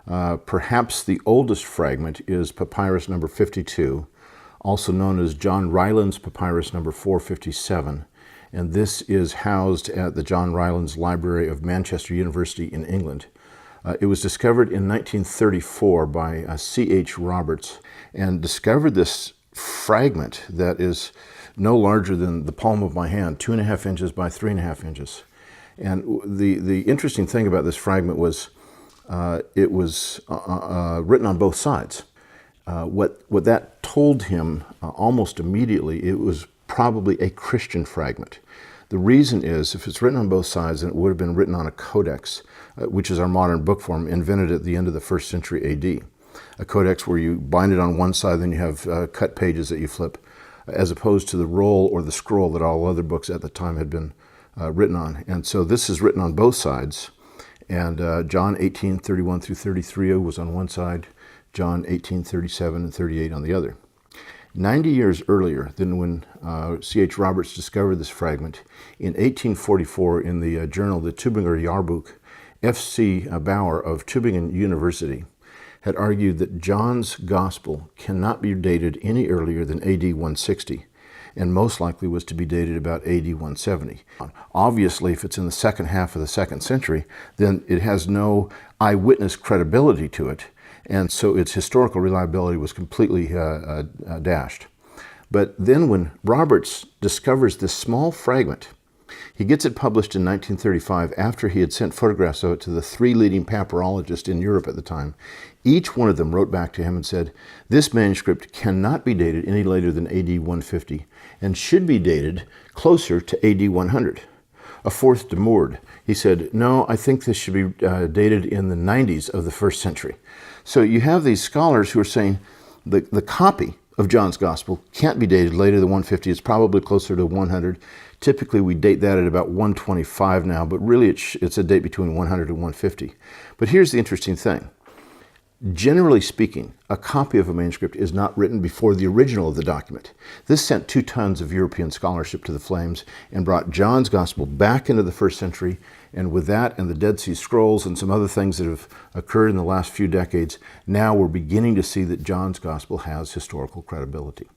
Perhaps the oldest fragment is Papyrus number 52, also known as John Ryland's Papyrus number 457. And this is housed at the John Rylands Library of Manchester University in England. It was discovered in 1934 by C.H. Roberts, and discovered this fragment that is no larger than the palm of my hand, 2.5 inches by 3.5 inches. And the interesting thing about this fragment was it was written on both sides. What that told him almost immediately, it was probably a Christian fragment. The reason is, if it's written on both sides, then it would have been written on a codex, which is our modern book form, invented at the end of the 1st century AD. A codex where you bind it on one side, then you have cut pages that you flip, as opposed to the roll or the scroll that all other books at the time had been written on. And so this is written on both sides. And John 18:31 through 33 was on one side, John 18:37 and 38 on the other. 90 years earlier than when C.H. Roberts discovered this fragment, in 1844 in the journal The Tübinger Jahrbuch, F.C. Bauer of Tübingen University had argued that John's Gospel cannot be dated any earlier than AD 160, and most likely was to be dated about AD 170. Obviously, if it's in the second half of the 2nd century, then it has no eyewitness credibility to it, and so its historical reliability was completely dashed. But then when Roberts discovers this small fragment, he gets it published in 1935 after he had sent photographs of it to the 3 leading papyrologists in Europe at the time. Each one of them wrote back to him and said, this manuscript cannot be dated any later than AD 150 and should be dated closer to AD 100. A fourth demurred. He said, no, I think this should be dated in the 90s of the 1st century. So you have these scholars who are saying the copy of John's Gospel can't be dated later than 150. It's probably closer to 100. Typically, we date that at about 125 now, but really it's a date between 100 and 150. But here's the interesting thing. Generally speaking, a copy of a manuscript is not written before the original of the document. This sent 2 tons of European scholarship to the flames and brought John's Gospel back into the 1st century. And with that and the Dead Sea Scrolls and some other things that have occurred in the last few decades, now we're beginning to see that John's Gospel has historical credibility.